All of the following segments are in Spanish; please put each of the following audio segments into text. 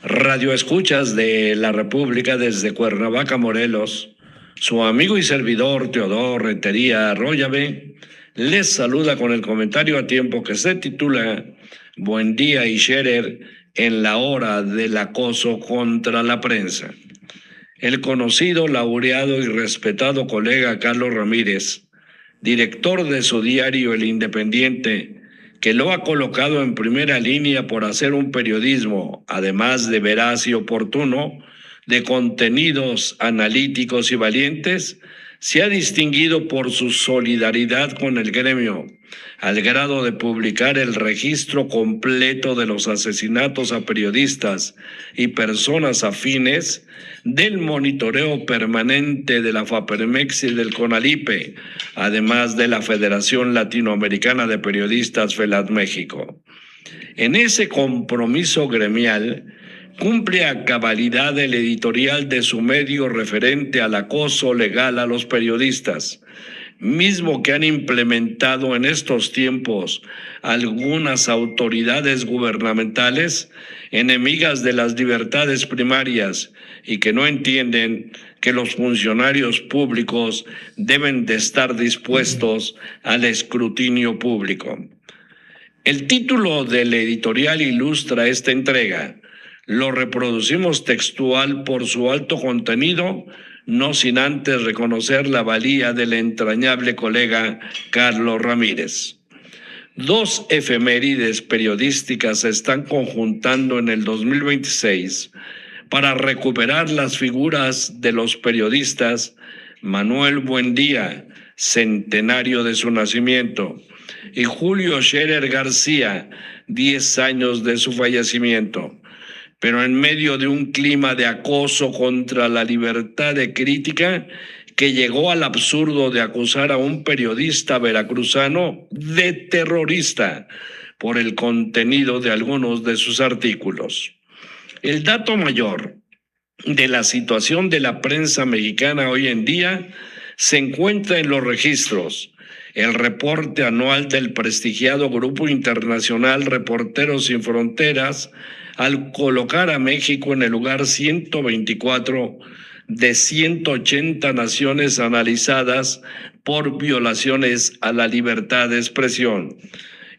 Radio Escuchas de la República desde Cuernavaca, Morelos. Su amigo y servidor Teodoro Rentería Arroyave les saluda con el comentario a tiempo que se titula Buen día y Scherer en la hora del acoso contra la prensa. El conocido, laureado y respetado colega Carlos Ramírez, director de su diario El Independiente, que lo ha colocado en primera línea por hacer un periodismo, además de veraz y oportuno, de contenidos analíticos y valientes, se ha distinguido por su solidaridad con el gremio, al grado de publicar el registro completo de los asesinatos a periodistas y personas afines, del monitoreo permanente de la FAPERMEX y del CONALIPE, además de la Federación Latinoamericana de Periodistas FELAT México. En ese compromiso gremial, cumple a cabalidad el editorial de su medio referente al acoso legal a los periodistas, mismo que han implementado en estos tiempos algunas autoridades gubernamentales enemigas de las libertades primarias y que no entienden que los funcionarios públicos deben de estar dispuestos al escrutinio público. El título del editorial ilustra esta entrega. Lo reproducimos textual por su alto contenido, no sin antes reconocer la valía del entrañable colega Carlos Ramírez. Dos efemérides periodísticas se están conjuntando en el 2026 para recuperar las figuras de los periodistas Manuel Buendía, centenario de su nacimiento, y Julio Scherer García, 10 años de su fallecimiento. Pero en medio de un clima de acoso contra la libertad de crítica que llegó al absurdo de acusar a un periodista veracruzano de terrorista por el contenido de algunos de sus artículos. El dato mayor de la situación de la prensa mexicana hoy en día se encuentra en los registros. El reporte anual del prestigiado Grupo Internacional Reporteros Sin Fronteras, al colocar a México en el lugar 124 de 180 naciones analizadas por violaciones a la libertad de expresión.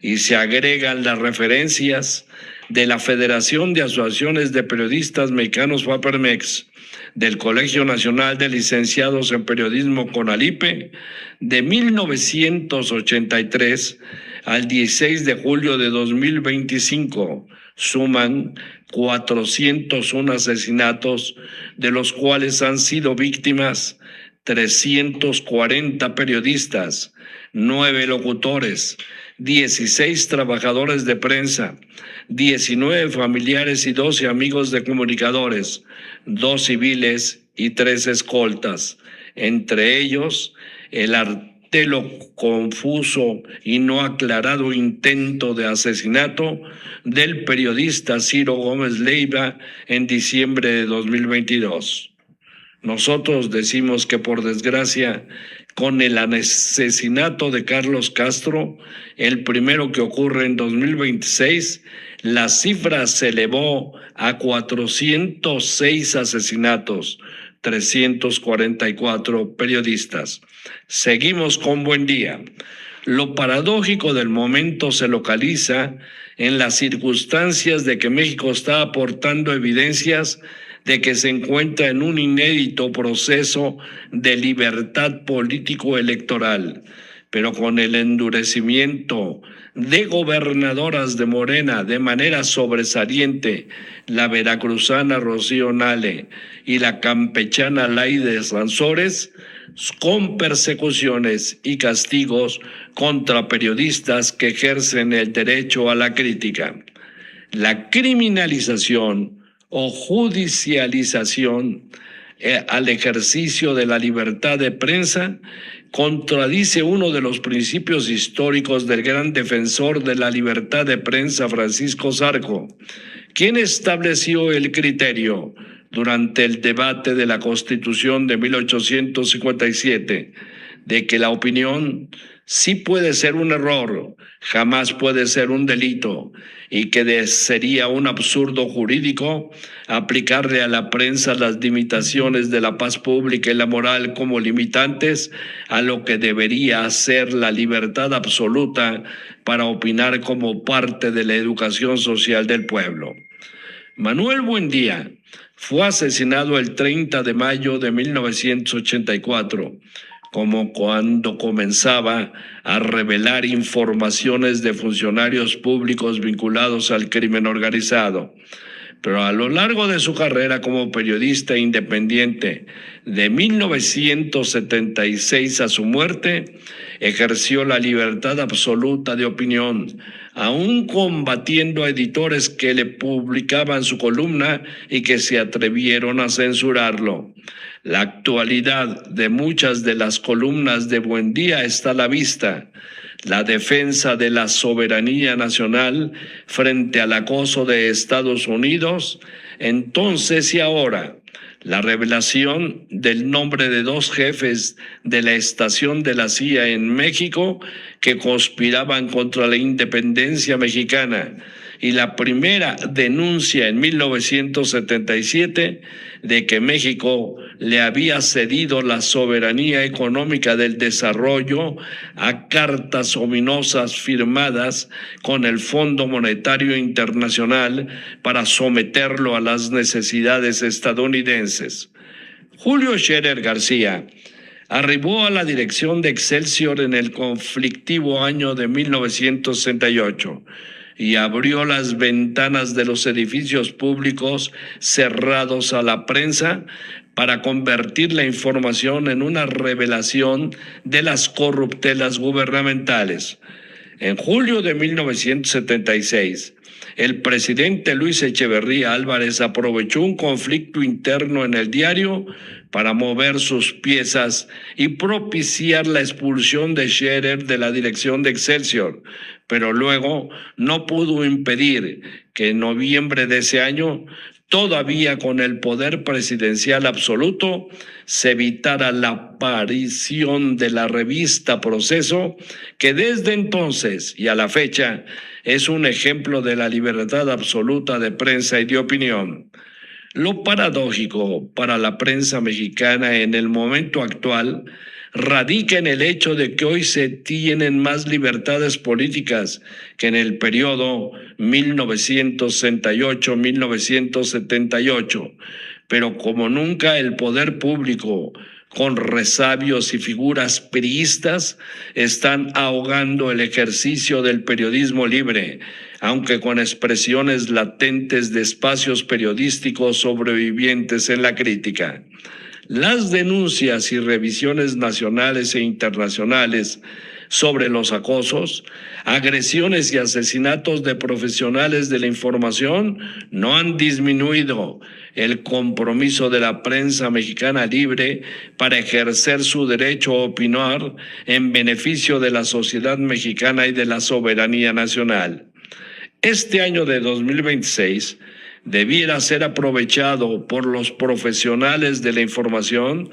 Y se agregan las referencias de la Federación de Asociaciones de Periodistas Mexicanos FAPERMEX, del Colegio Nacional de Licenciados en Periodismo CONALIPE, de 1983 al 16 de julio de 2025, suman 401 asesinatos, de los cuales han sido víctimas 340 periodistas, 9 locutores, 16 trabajadores de prensa, 19 familiares y 12 amigos de comunicadores, 2 civiles y 3 escoltas, entre ellos el artelo confuso y no aclarado intento de asesinato del periodista Ciro Gómez Leiva en diciembre de 2022. Nosotros decimos que, por desgracia, con el asesinato de Carlos Castro, el primero que ocurre en 2026, la cifra se elevó a 406 asesinatos, 344 periodistas. Seguimos con Buen Día. Lo paradójico del momento se localiza en las circunstancias de que México está aportando evidencias de que se encuentra en un inédito proceso de libertad político-electoral, pero con el endurecimiento de gobernadoras de Morena de manera sobresaliente, la veracruzana Rocío Nale y la campechana Laide Sansores, con persecuciones y castigos contra periodistas que ejercen el derecho a la crítica. La criminalización o judicialización al ejercicio de la libertad de prensa contradice uno de los principios históricos del gran defensor de la libertad de prensa, Francisco Zarco, quien estableció el criterio durante el debate de la Constitución de 1857 de que la opinión sí puede ser un error, jamás puede ser un delito, y que sería un absurdo jurídico aplicarle a la prensa las limitaciones de la paz pública y la moral como limitantes a lo que debería ser la libertad absoluta para opinar como parte de la educación social del pueblo. Manuel Buendía fue asesinado el 30 de mayo de 1984, como cuando comenzaba a revelar informaciones de funcionarios públicos vinculados al crimen organizado. Pero a lo largo de su carrera como periodista independiente, de 1976 a su muerte, ejerció la libertad absoluta de opinión, aún combatiendo a editores que le publicaban su columna y que se atrevieron a censurarlo. La actualidad de muchas de las columnas de Buendía está a la vista. La defensa de la soberanía nacional frente al acoso de Estados Unidos, entonces y ahora. La revelación del nombre de 2 jefes de la estación de la CIA en México que conspiraban contra la independencia mexicana, y la primera denuncia en 1977 de que México le había cedido la soberanía económica del desarrollo a cartas ominosas firmadas con el Fondo Monetario Internacional para someterlo a las necesidades estadounidenses. Julio Scherer García arribó a la dirección de Excelsior en el conflictivo año de 1968. Y abrió las ventanas de los edificios públicos cerrados a la prensa para convertir la información en una revelación de las corruptelas gubernamentales. En julio de 1976, el presidente Luis Echeverría Álvarez aprovechó un conflicto interno en el diario para mover sus piezas y propiciar la expulsión de Scherer de la dirección de Excelsior, pero luego no pudo impedir que en noviembre de ese año, todavía con el poder presidencial absoluto, se evitara la aparición de la revista Proceso, que desde entonces y a la fecha es un ejemplo de la libertad absoluta de prensa y de opinión. Lo paradójico para la prensa mexicana en el momento actual radica en el hecho de que hoy se tienen más libertades políticas que en el periodo 1968-1978, pero como nunca el poder público, con resabios y figuras priistas, están ahogando el ejercicio del periodismo libre, aunque con expresiones latentes de espacios periodísticos sobrevivientes en la crítica. Las denuncias y revisiones nacionales e internacionales sobre los acosos, agresiones y asesinatos de profesionales de la información no han disminuido el compromiso de la prensa mexicana libre para ejercer su derecho a opinar en beneficio de la sociedad mexicana y de la soberanía nacional. Este año de 2026 debiera ser aprovechado por los profesionales de la información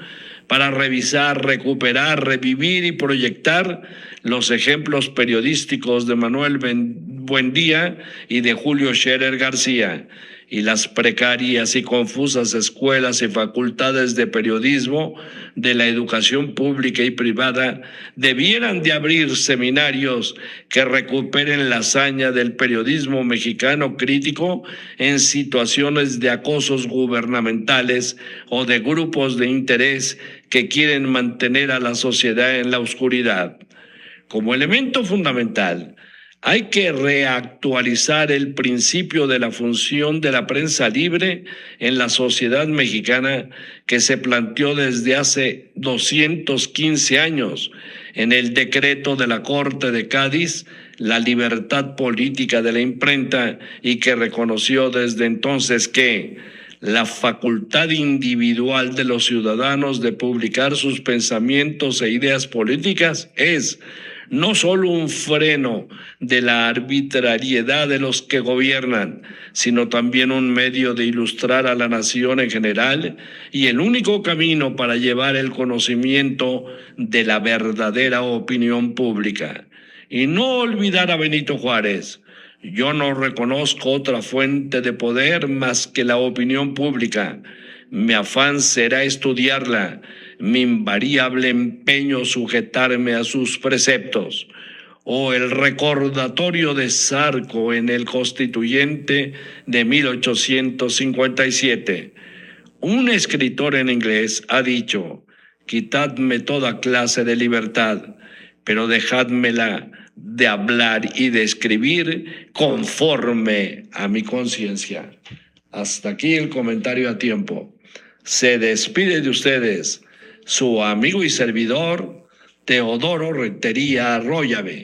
para revisar, recuperar, revivir y proyectar los ejemplos periodísticos de Manuel Buendía y de Julio Scherer García, y las precarias y confusas escuelas y facultades de periodismo de la educación pública y privada debieran de abrir seminarios que recuperen la hazaña del periodismo mexicano crítico en situaciones de acosos gubernamentales o de grupos de interés que quieren mantener a la sociedad en la oscuridad. Como elemento fundamental, hay que reactualizar el principio de la función de la prensa libre en la sociedad mexicana que se planteó desde hace 215 años en el decreto de la Corte de Cádiz, la libertad política de la imprenta, y que reconoció desde entonces que la facultad individual de los ciudadanos de publicar sus pensamientos e ideas políticas es no solo un freno de la arbitrariedad de los que gobiernan, sino también un medio de ilustrar a la nación en general y el único camino para llevar el conocimiento de la verdadera opinión pública. Y no olvidar a Benito Juárez. Yo no reconozco otra fuente de poder más que la opinión pública. Mi afán será estudiarla, mi invariable empeño sujetarme a sus preceptos. O el recordatorio de Zarco en el Constituyente de 1857. Un escritor en inglés ha dicho: quitadme toda clase de libertad, pero dejádmela de hablar y de escribir conforme a mi conciencia. Hasta aquí el comentario a tiempo. Se despide de ustedes su amigo y servidor Teodoro Rentería Arroyave.